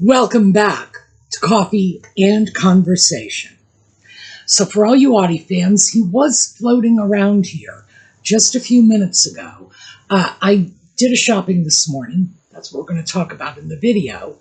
Welcome back to Coffee and Conversation. So for all you Audie fans, he was floating around here just a few minutes ago. I did a shopping this morning. That's what we're going to talk about in the video.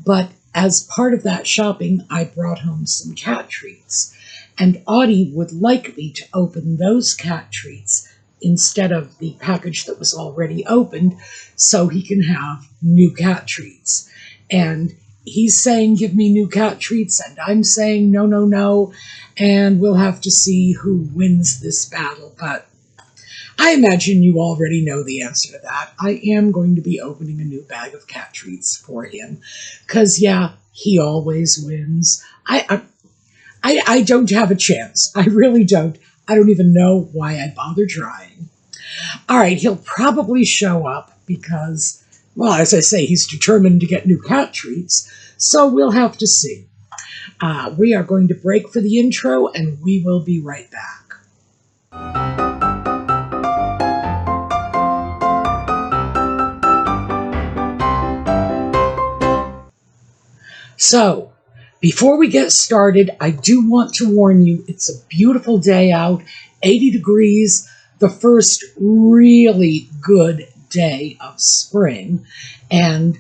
But as part of that shopping, I brought home some cat treats. And Audie would like me to open those cat treats instead of the package that was already opened so he can have new cat treats. And he's saying, give me new cat treats, and I'm saying, no, no, no, and we'll have to see who wins this battle. But I imagine you already know the answer to that. I am going to be opening a new bag of cat treats for him, because, yeah, he always wins. I don't have a chance. I really don't. I don't even know why I bother trying. All right, he'll probably show up because, well, as I say, he's determined to get new cat treats, so we'll have to see. We are going to break for the intro, and we will be right back. So, before we get started, I do want to warn you, it's a beautiful day out, 80 degrees, the first really good day of spring, and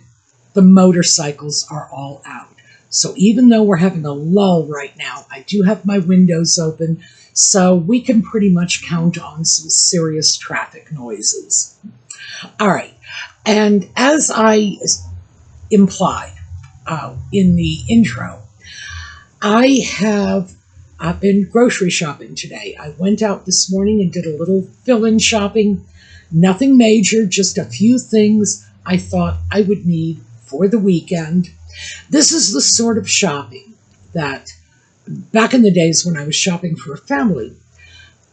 the motorcycles are all out. So even though we're having a lull right now, I do have my windows open, so we can pretty much count on some serious traffic noises. All right, and as I implied in the intro, I have been grocery shopping today. I went out this morning and did a little fill-in shopping. Nothing major, just a few things I thought I would need for the weekend. This is the sort of shopping that back in the days when I was shopping for a family,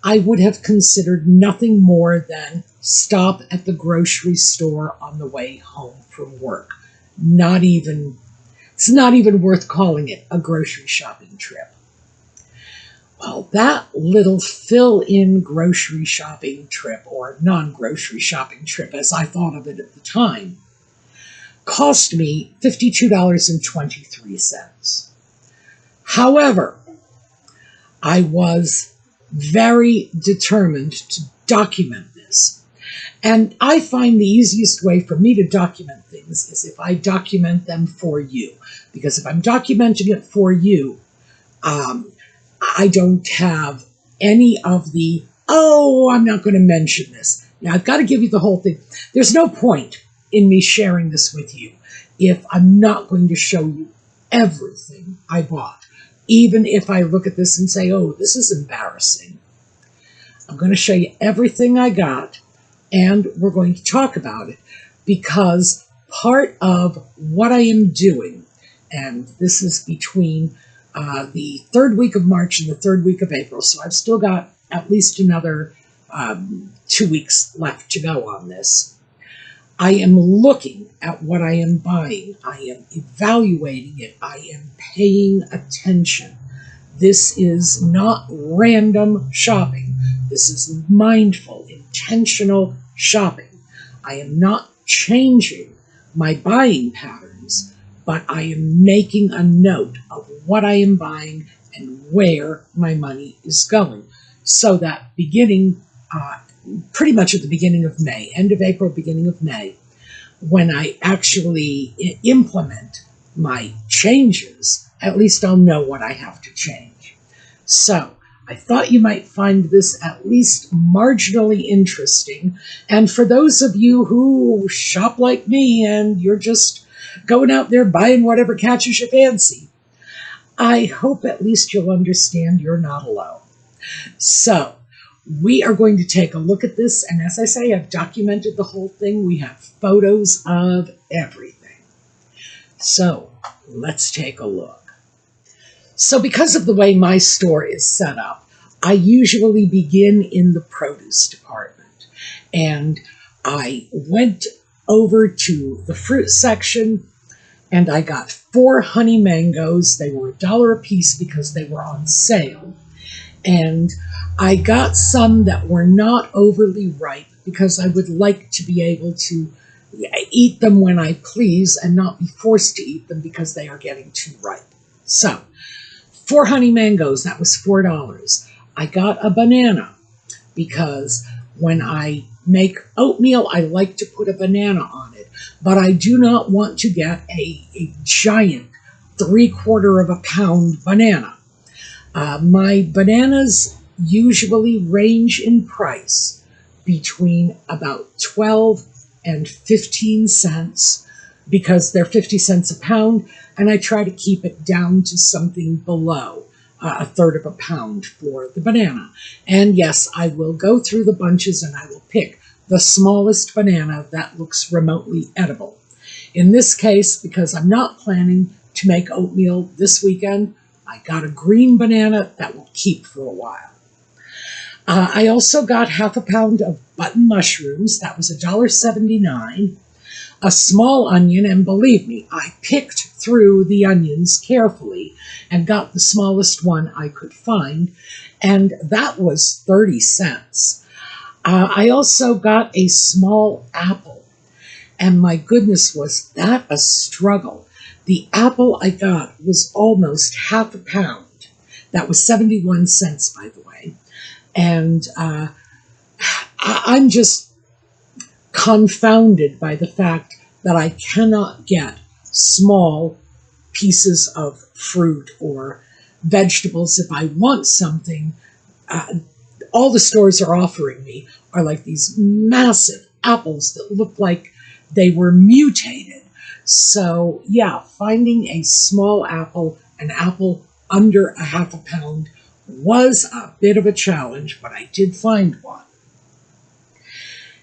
I would have considered nothing more than stop at the grocery store on the way home from work. It's not even worth calling it a grocery shopping trip. Well, that little fill-in grocery shopping trip, or non-grocery shopping trip as I thought of it at the time, cost me $52.23. However, I was very determined to document this. And I find the easiest way for me to document things is if I document them for you. Because if I'm documenting it for you, I don't have any of the, I'm not going to mention this. Now, I've got to give you the whole thing. There's no point in me sharing this with you if I'm not going to show you everything I bought. Even if I look at this and say, oh, this is embarrassing. I'm going to show you everything I got, and we're going to talk about it, because part of what I am doing, and this is between the third week of March and the third week of April, so I've still got at least another 2 weeks left to go on this. I am looking at what I am buying. I am evaluating it. I am paying attention. This is not random shopping. This is mindful, intentional shopping. I am not changing my buying patterns, but I am making a note of what I am buying and where my money is going. So that beginning, pretty much at the beginning of May, end of April, beginning of May, when I actually implement my changes, at least I'll know what I have to change. So I thought you might find this at least marginally interesting. And for those of you who shop like me and you're just going out there buying whatever catches your fancy, I hope at least you'll understand you're not alone. So we are going to take a look at this. And as I say, I've documented the whole thing. We have photos of everything. So let's take a look. So because of the way my store is set up, I usually begin in the produce department. And I went over to the fruit section and I got 4 honey mangoes. They were $1 a piece because they were on sale. And I got some that were not overly ripe because I would like to be able to eat them when I please and not be forced to eat them because they are getting too ripe. So, 4 honey mangoes, that was $4. I got a banana because when I make oatmeal, I like to put a banana on it, but I do not want to get a giant 3/4 of a pound banana. My bananas usually range in price between about 12 and 15 cents because they're 50 cents a pound, and I try to keep it down to something below a third of a pound for the banana. And yes, I will go through the bunches and I will pick the smallest banana that looks remotely edible. In this case, because I'm not planning to make oatmeal this weekend, I got a green banana that will keep for a while. I also got half a pound of button mushrooms. That was $1.79. A small onion, and believe me, I picked through the onions carefully and got the smallest one I could find, and that was 30 cents. I also got a small apple, and my goodness, was that a struggle. The apple I got was almost half a pound. That was 71 cents, by the way. And I'm just confounded by the fact that I cannot get small pieces of fruit or vegetables. If I want something, all the stores are offering me are like these massive apples that look like they were mutated. So yeah, finding a small apple, an apple under a half a pound, was a bit of a challenge, but I did find one.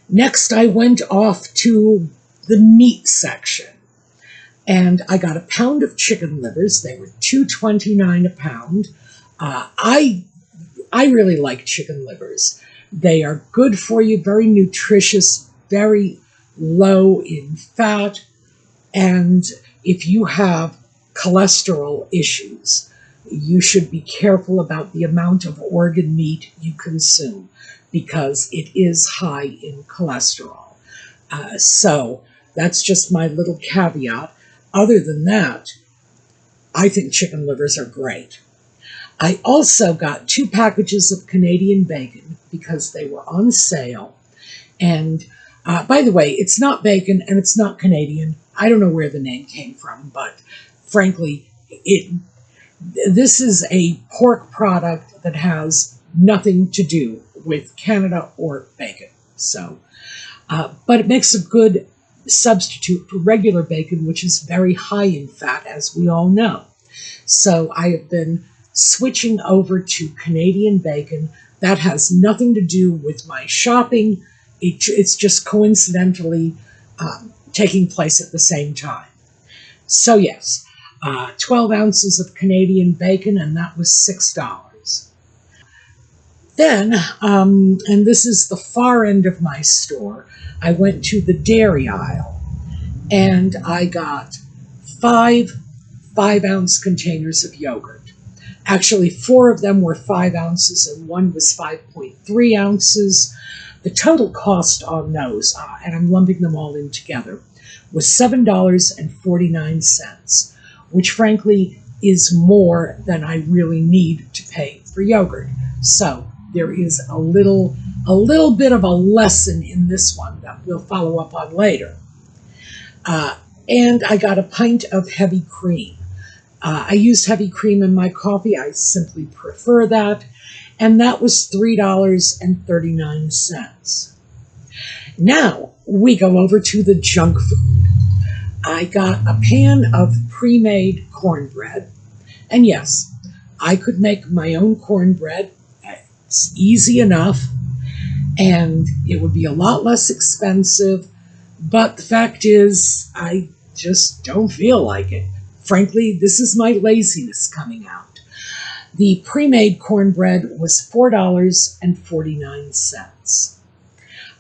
Next, I went off to the meat section, and I got a pound of chicken livers. They were $2.29 a pound. I really like chicken livers. They are good for you, very nutritious, very low in fat, and if you have cholesterol issues, you should be careful about the amount of organ meat you consume because it is high in cholesterol. So that's just my little caveat. Other than that, I think chicken livers are great. I also got 2 packages of Canadian bacon because they were on sale. And by the way, it's not bacon and it's not Canadian. I don't know where the name came from, but frankly, this is a pork product that has nothing to do with Canada or bacon. So, but it makes a good substitute for regular bacon, which is very high in fat, as we all know. So I have been switching over to Canadian bacon. That has nothing to do with my shopping. It's just coincidentally taking place at the same time. So yes, 12 ounces of Canadian bacon, and that was $6. Then, and this is the far end of my store, I went to the dairy aisle, and I got 5 5-ounce containers of yogurt. Actually, 4 of them were 5 ounces, and 1 was 5.3 ounces. The total cost on those, and I'm lumping them all in together, was $7.49, which frankly is more than I really need to pay for yogurt. So there is a little bit of a lesson in this one that we'll follow up on later. And I got a pint of heavy cream. I use heavy cream in my coffee. I simply prefer that. And that was $3.39. Now we go over to the junk food. I got a pan of pre-made cornbread. And yes, I could make my own cornbread. It's easy enough. And it would be a lot less expensive. But the fact is, I just don't feel like it. Frankly, this is my laziness coming out. The pre-made cornbread was $4.49.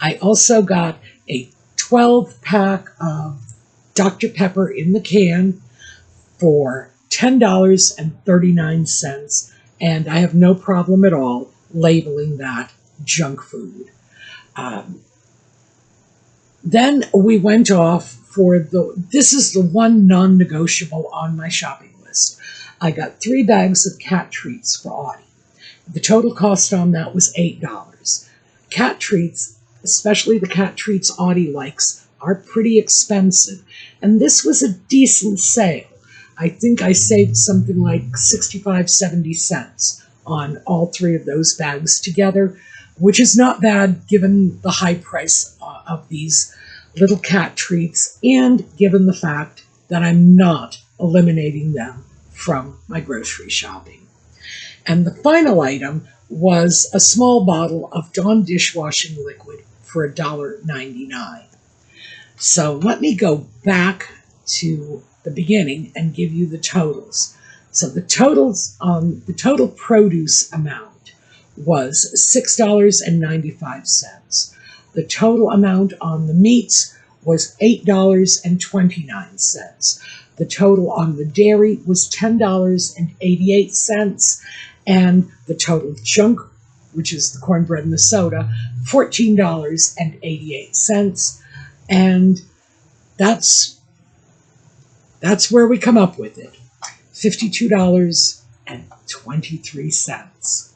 I also got a 12-pack of Dr. Pepper in the can for $10.39, and I have no problem at all labeling that junk food. Then we went off for this is the one non-negotiable on my shopping list. I got 3 bags of cat treats for Audie. The total cost on that was $8. Cat treats, especially the cat treats Audie likes, are pretty expensive. And this was a decent sale. I think I saved something like 65, 70 cents on all 3 of those bags together, which is not bad given the high price of these little cat treats and given the fact that I'm not eliminating them from my grocery shopping. And the final item was a small bottle of Dawn dishwashing liquid for $1.99. So let me go back to the beginning and give you the totals. So the total produce amount was $6.95. The total amount on the meats was $8.29. The total on the dairy was $10.88. And the total junk, which is the cornbread and the soda, $14.88. And that's where we come up with it, $52.23.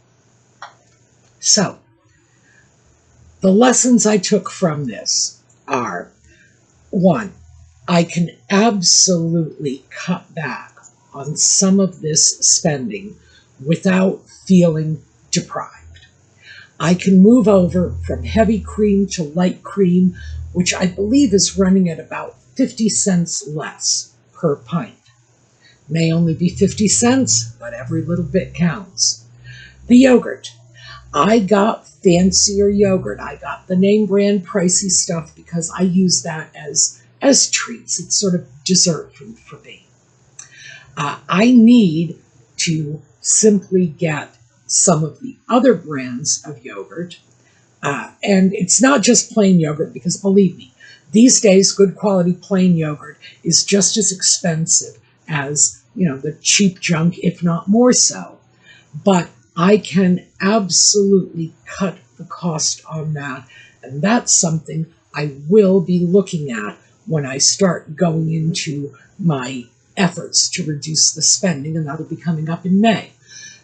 So, the lessons I took from this are, 1, I can absolutely cut back on some of this spending without feeling deprived. I can move over from heavy cream to light cream, which I believe is running at about 50 cents less per pint. May only be 50 cents, but every little bit counts. The yogurt. I got fancier yogurt. I got the name brand pricey stuff because I use that as treats. It's sort of dessert food for me. I need to simply get some of the other brands of yogurt. And it's not just plain yogurt, because believe me, these days good quality plain yogurt is just as expensive as, the cheap junk, if not more so. But I can absolutely cut the cost on that. And that's something I will be looking at when I start going into my efforts to reduce the spending, and that'll be coming up in May.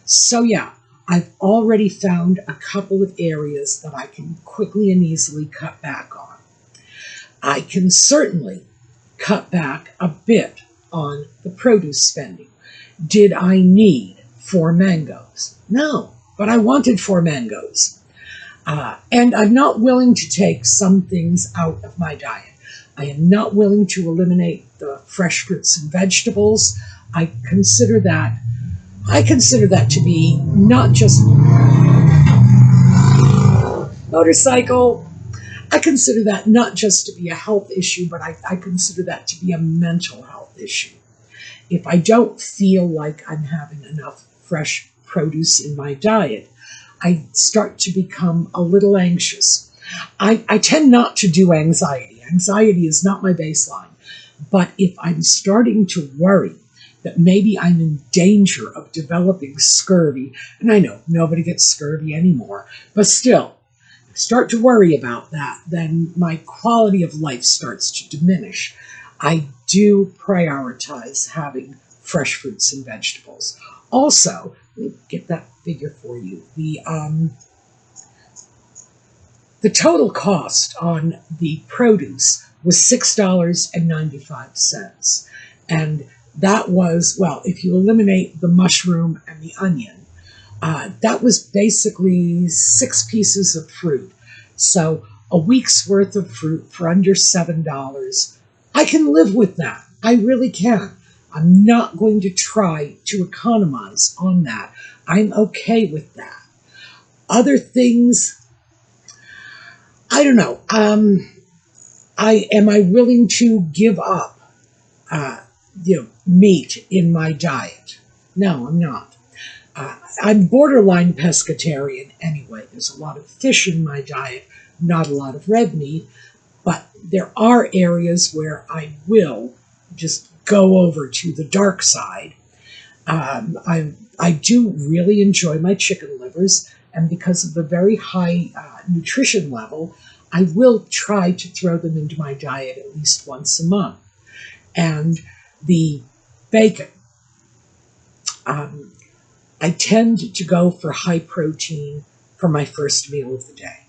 So yeah, I've already found a couple of areas that I can quickly and easily cut back on. I can certainly cut back a bit on the produce spending. Did I need 4 mangoes? No, but I wanted 4 mangoes. And I'm not willing to take some things out of my diet. I am not willing to eliminate the fresh fruits and vegetables. I consider that to be not just motorcycle. I consider that not just to be a health issue, but I consider that to be a mental health issue. If I don't feel like I'm having enough fresh produce in my diet, I start to become a little anxious. I tend not to do anxiety. Anxiety is not my baseline. But if I'm starting to worry that maybe I'm in danger of developing scurvy, and I know nobody gets scurvy anymore, but still, if I start to worry about that, then my quality of life starts to diminish. I do prioritize having fresh fruits and vegetables. Also, let me get that figure for you. The total cost on the produce was $6.95. And that was, well, if you eliminate the mushroom and the onion, that was basically 6 pieces of fruit. So a week's worth of fruit for under $7. I can live with that. I really can. I'm not going to try to economize on that. I'm okay with that. Other things, I don't know. Am I willing to give up, meat in my diet? No, I'm not. I'm borderline pescatarian anyway. There's a lot of fish in my diet, not a lot of red meat, but there are areas where I will just go over to the dark side. I do really enjoy my chicken livers, and because of the very high nutrition level, I will try to throw them into my diet at least once a month. And the bacon, I tend to go for high protein for my first meal of the day.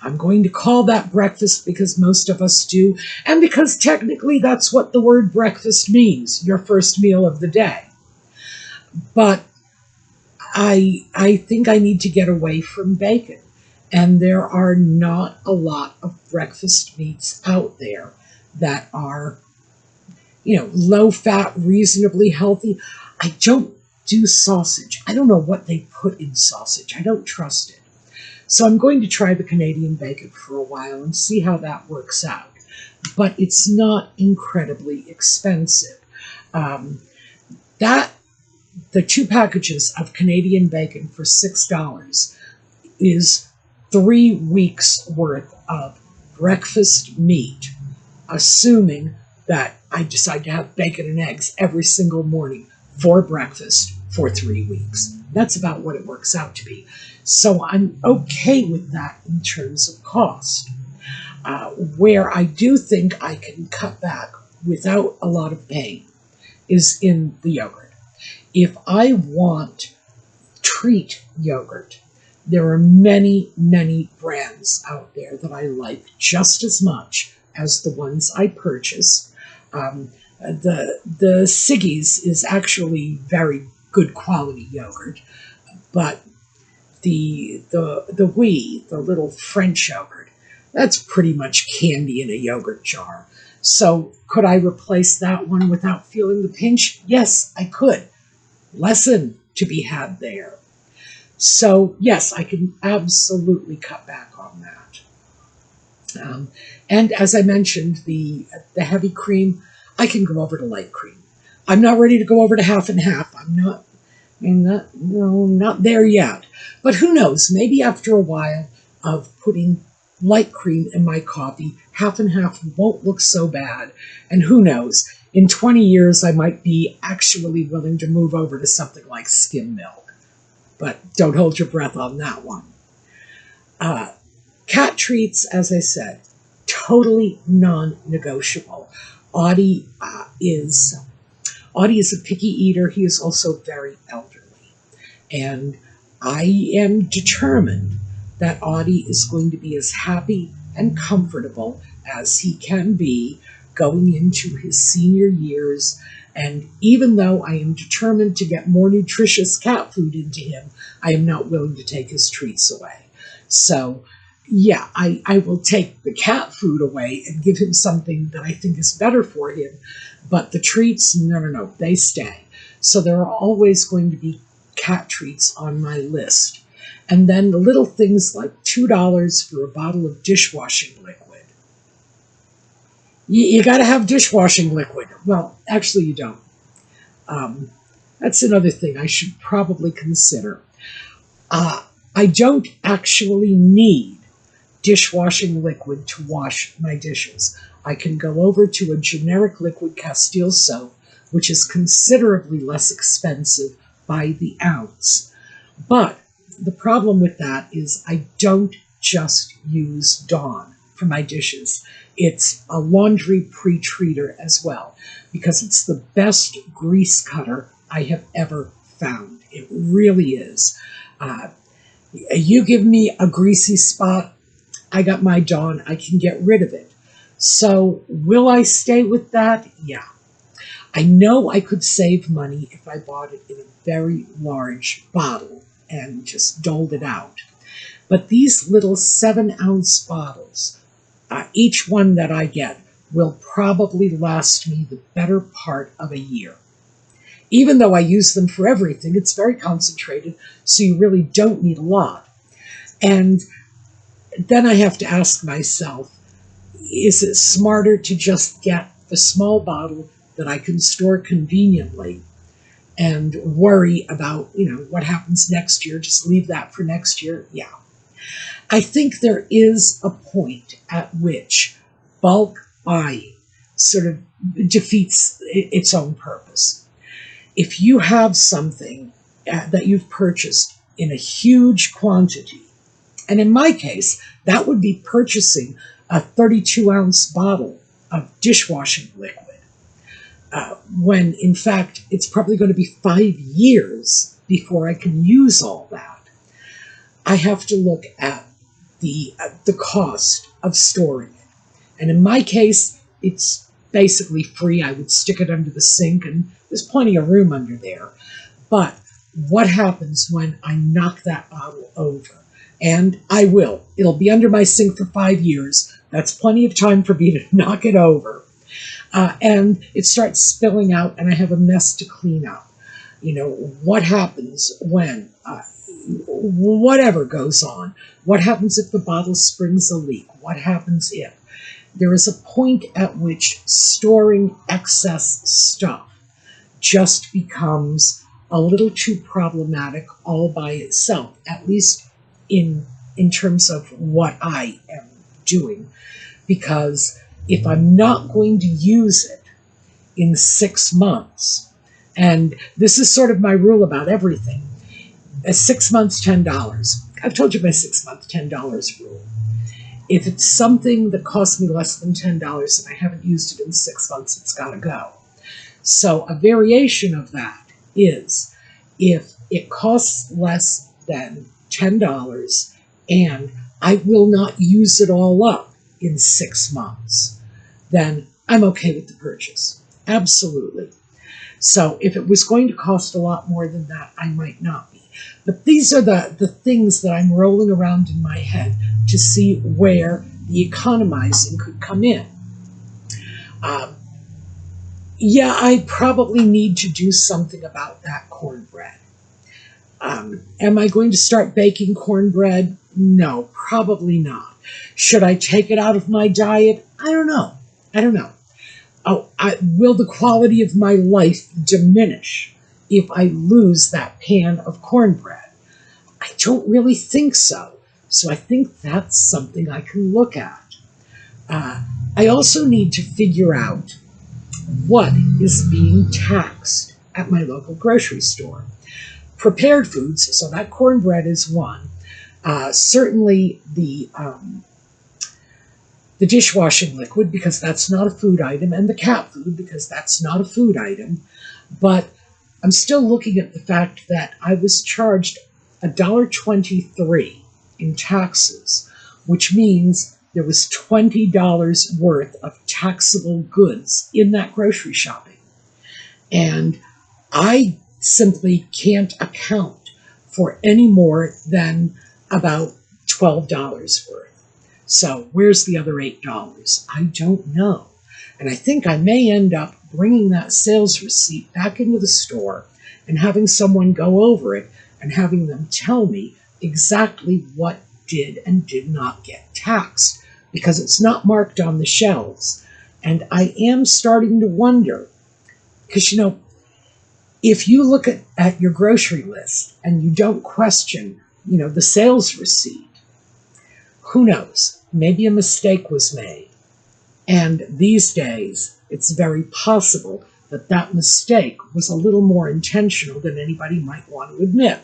I'm going to call that breakfast because most of us do, and because technically that's what the word breakfast means, your first meal of the day. But I think I need to get away from bacon, and there are not a lot of breakfast meats out there that are, low fat, reasonably healthy. I don't do sausage. I don't know what they put in sausage. I don't trust it. So I'm going to try the Canadian bacon for a while and see how that works out. But it's not incredibly expensive. The 2 packages of Canadian bacon for $6 is 3 weeks worth of breakfast meat, assuming that I decide to have bacon and eggs every single morning for breakfast for 3 weeks. That's about what it works out to be. So I'm okay with that in terms of cost. Where I do think I can cut back without a lot of pain is in the yogurt. If I want treat yogurt, there are many, many brands out there that I like just as much as the ones I purchase. The Siggy's is actually very good quality yogurt, but the little French yogurt, that's pretty much candy in a yogurt jar. So could I replace that one without feeling the pinch? Yes, I could. Lesson to be had there. So yes, I can absolutely cut back on that. And as I mentioned, the heavy cream, I can go over to light cream. I'm not ready to go over to half and half. I'm not there yet. But who knows? Maybe after a while of putting light cream in my coffee, half and half won't look so bad. And who knows? In 20 years, I might be actually willing to move over to something like skim milk. But don't hold your breath on that one. Cat treats, as I said, totally non-negotiable. Audie is a picky eater. He is also very elderly. And I am determined that Audie is going to be as happy and comfortable as he can be going into his senior years. And even though I am determined to get more nutritious cat food into him, I am not willing to take his treats away. So, yeah, I will take the cat food away and give him something that I think is better for him. But the treats, no, they stay. So there are always going to be cat treats on my list. And then the little things like $2 for a bottle of dishwashing liquid. You got to have dishwashing liquid. Well, actually you don't. That's another thing I should probably consider. I don't actually need dishwashing liquid to wash my dishes. I can go over to a generic liquid Castile soap, which is considerably less expensive by the ounce. But the problem with that is I don't just use Dawn for my dishes. It's a laundry pre-treater as well, because it's the best grease cutter I have ever found. It really is. You give me a greasy spot, I got my Dawn, I can get rid of it. So will I stay with that? Yeah. I know I could save money if I bought it in a very large bottle and just doled it out. But these little 7-ounce bottles, each one that I get, will probably last me the better part of a year. Even though I use them for everything, it's very concentrated, so you really don't need a lot. And then I have to ask myself, is it smarter to just get the small bottle that I can store conveniently and worry about, what happens next year, just leave that for next year? Yeah. I think there is a point at which bulk buying sort of defeats its own purpose. If you have something that you've purchased in a huge quantity And in my case, that would be purchasing a 32-ounce bottle of dishwashing liquid, when in fact it's probably going to be 5 years before I can use all that. I have to look at the cost of storing it. And in my case, it's basically free. I would stick it under the sink, and there's plenty of room under there. But what happens when I knock that bottle over? And I will. It'll be under my sink for 5 years. That's plenty of time for me to knock it over. And it starts spilling out, and I have a mess to clean up. You know, what happens when whatever goes on? What happens if the bottle springs a leak? What happens if? There is a point at which storing excess stuff just becomes a little too problematic all by itself, at least in terms of what I am doing. Because if I'm not going to use it in 6 months, and this is sort of my rule about everything, 6 months, $10. I've told you my 6-month, $10 rule. If it's something that costs me less than $10 and I haven't used it in 6 months, it's got to go. So a variation of that is if it costs less than $10 and I will not use it all up in 6 months, then I'm okay with the purchase. Absolutely. So if it was going to cost a lot more than that, I might not be. But these are the things that I'm rolling around in my head to see where the economizing could come in. Yeah, I probably need to do something about that cornbread. Am I going to start baking cornbread? No, probably not. Should I take it out of my diet? I don't know. I don't know. Oh, will the quality of my life diminish if I lose that pan of cornbread? I don't really think so. So I think that's something I can look at. I also need to figure out what is being taxed at my local grocery store. Prepared foods, so that cornbread is one. Certainly the dishwashing liquid, because that's not a food item, and the cat food, because that's not a food item. But I'm still looking at the fact that I was charged $1.23 in taxes, which means there was $20 worth of taxable goods in that grocery shopping. And I simply can't account for any more than about $12 worth. So where's the other $8? I don't know. And I think I may end up bringing that sales receipt back into the store and having someone go over it and having them tell me exactly what did and did not get taxed, because it's not marked on the shelves. And I am starting to wonder, because, you know, if you look at your grocery list and you don't question, you know, the sales receipt, who knows? Maybe a mistake was made. And these days, it's very possible that that mistake was a little more intentional than anybody might want to admit.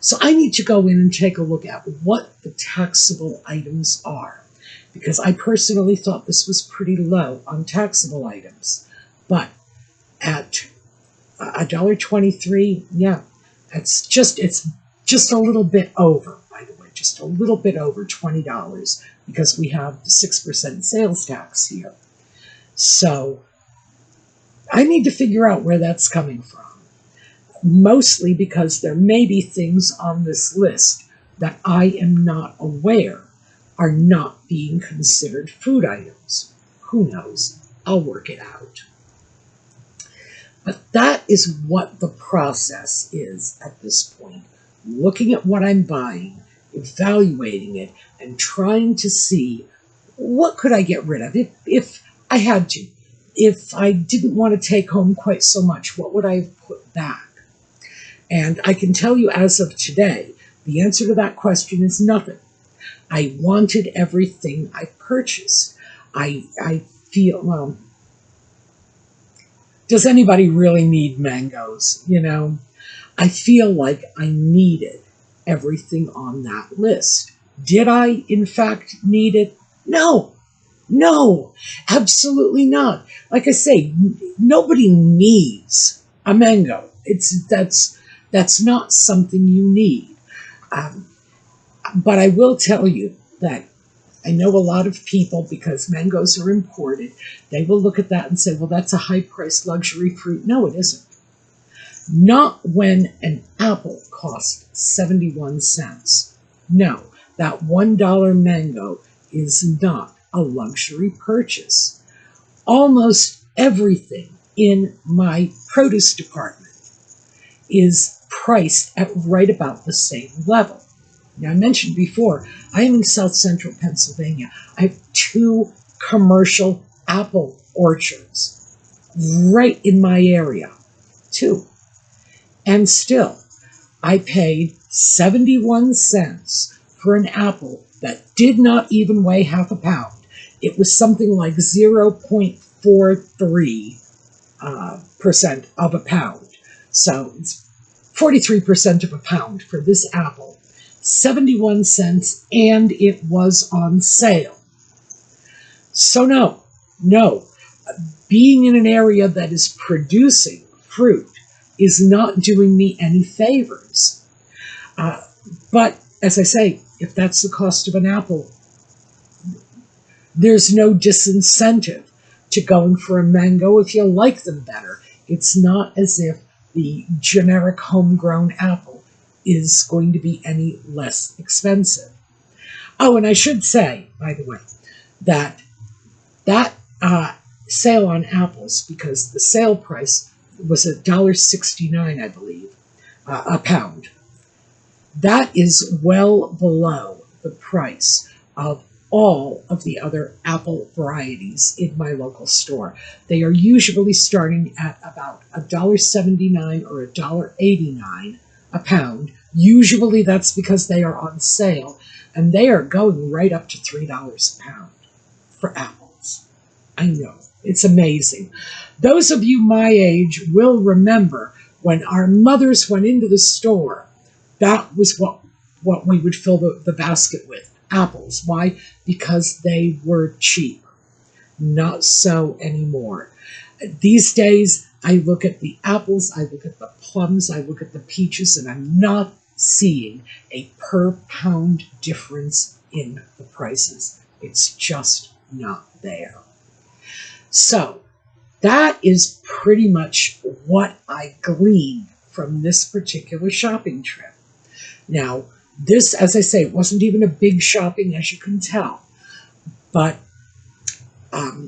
So I need to go in and take a look at what the taxable items are, because I personally thought this was pretty low on taxable items. But at $1.23, yeah, it's just a little bit over, by the way, just a little bit over $20, because we have the 6% sales tax here. So I need to figure out where that's coming from. Mostly because there may be things on this list that I am not aware are not being considered food items. Who knows? I'll work it out. But that is what the process is at this point. Looking at what I'm buying, evaluating it, and trying to see what could I get rid of if I had to. If I didn't want to take home quite so much, what would I have put back? And I can tell you as of today, the answer to that question is nothing. I wanted everything I purchased. I feel, well, does anybody really need mangoes? You know, I feel like I needed everything on that list Did I, in fact, need it? No, no, absolutely not. Like I say, nobody needs a mango. That's not something you need. But I will tell you that I know a lot of people, because mangoes are imported, they will look at that and say, well, that's a high-priced luxury fruit. No, it isn't. Not when an apple costs 71 cents. No, that $1 mango is not a luxury purchase. Almost everything in my produce department is priced at right about the same level. Now, I mentioned before, I am in South Central Pennsylvania. I have 2 commercial apple orchards right in my area. 2. And still, I paid 71 cents for an apple that did not even weigh half a pound. It was something like 0.43% of a pound. So it's 43% of a pound for this apple. 71 cents, and it was on sale. So no, being in an area that is producing fruit is not doing me any favors. But as I say, if that's the cost of an apple, there's no disincentive to going for a mango if you like them better. It's not as if the generic homegrown apple is going to be any less expensive. Oh, and I should say, by the way, that sale on apples, because the sale price was $1.69, I believe, a pound. That is well below the price of all of the other apple varieties in my local store. They are usually starting at about $1.79 or $1.89 a pound. Usually that's because they are on sale, and they are going right up to $3 a pound for apples. I know, it's amazing. Those of you my age will remember when our mothers went into the store, that was what we would fill the basket with, apples. Why? Because they were cheap. Not so anymore. These days, I look at the apples, I look at the plums, I look at the peaches, and I'm not seeing a per pound difference in the prices. It's just not there. So that is pretty much what I gleaned from this particular shopping trip. Now, this, as I say, it wasn't even a big shopping, as you can tell, but I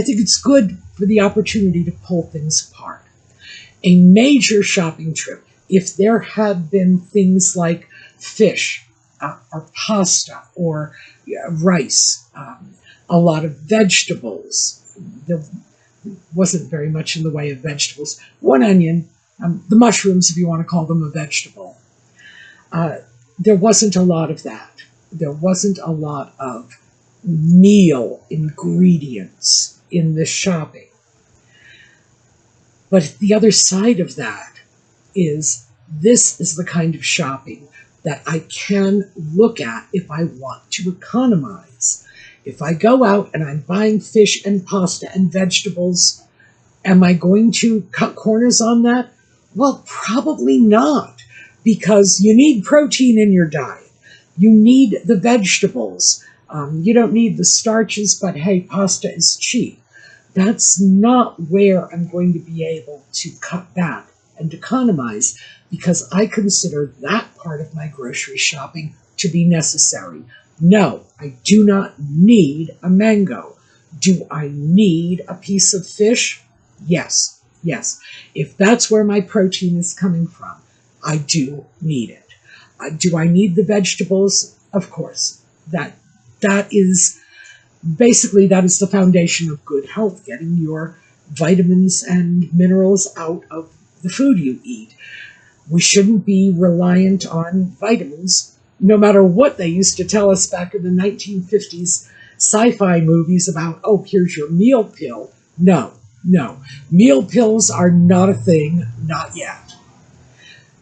think it's good for the opportunity to pull things apart. A major shopping trip, if there had been things like fish or pasta or rice, a lot of vegetables. There wasn't very much in the way of vegetables. 1 onion, the mushrooms, if you want to call them a vegetable. There wasn't a lot of that. There wasn't a lot of meal ingredients in this shopping. But the other side of that is this is the kind of shopping that I can look at if I want to economize. If I go out and I'm buying fish and pasta and vegetables, am I going to cut corners on that? Well, probably not, because you need protein in your diet. You need the vegetables. You don't need the starches, but hey, pasta is cheap. That's not where I'm going to be able to cut back and economize, because I consider that part of my grocery shopping to be necessary. No, I do not need a mango. Do I need a piece of fish? Yes, yes. If that's where my protein is coming from, I do need it. Do I need the vegetables? Of course. That is basically, that is the foundation of good health, getting your vitamins and minerals out of the food you eat. We shouldn't be reliant on vitamins, no matter what they used to tell us back in the 1950s sci-fi movies about, oh, here's your meal pill. No. Meal pills are not a thing, not yet.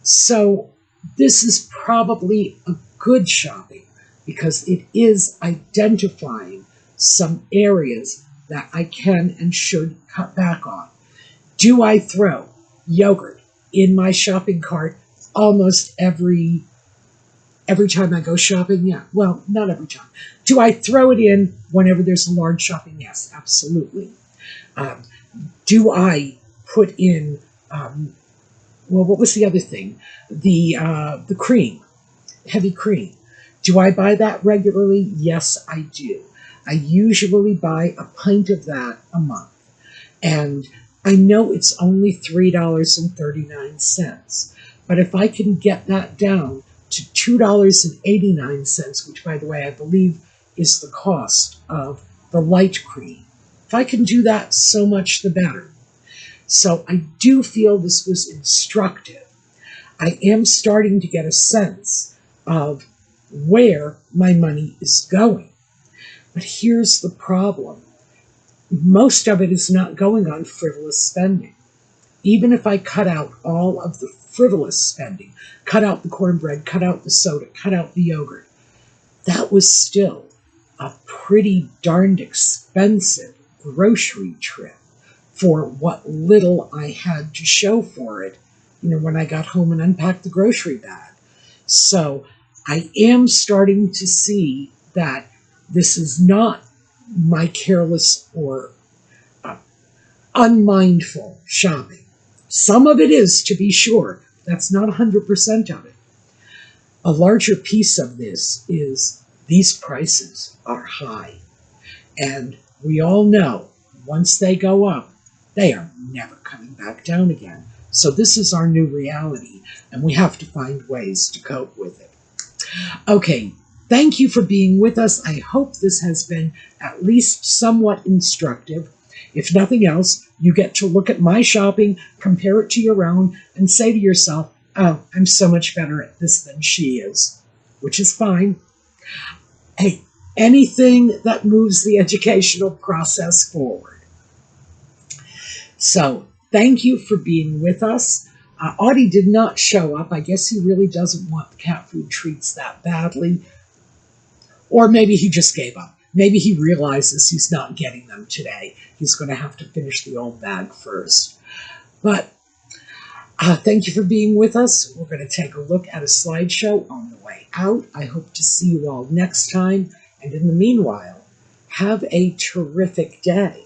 So this is probably a good shopping because it is identifying some areas that I can and should cut back on. Do I throw yogurt in my shopping cart almost every time I go shopping? Yeah. Well, not every time. Do I throw it in whenever there's a large shopping? Yes, absolutely. Do I put in, well, what was the other thing? The cream, heavy cream. Do I buy that regularly? Yes, I do. I usually buy a pint of that a month. And I know it's only $3.39. But if I can get that down to $2.89, which, by the way, I believe is the cost of the light cream, if I can do that, so much the better. So I do feel this was instructive. I am starting to get a sense of where my money is going. But here's the problem. Most of it is not going on frivolous spending. Even if I cut out all of the frivolous spending, cut out the cornbread, cut out the soda, cut out the yogurt, that was still a pretty darned expensive grocery trip for what little I had to show for it, when I got home and unpacked the grocery bag. So I am starting to see that this is not my careless or unmindful shopping. Some of it is, to be sure. That's not 100% of it. A larger piece of this is these prices are high. And we all know once they go up, they are never coming back down again. So this is our new reality, and we have to find ways to cope with it. Okay, thank you for being with us. I hope this has been at least somewhat instructive. If nothing else, you get to look at my shopping, compare it to your own, and say to yourself, oh, I'm so much better at this than she is, which is fine. Hey, anything that moves the educational process forward. So, thank you for being with us. Audie did not show up. I guess he really doesn't want the cat food treats that badly. Or maybe he just gave up. Maybe he realizes he's not getting them today. He's going to have to finish the old bag first. But thank you for being with us. We're going to take a look at a slideshow on the way out. I hope to see you all next time. And in the meanwhile, have a terrific day.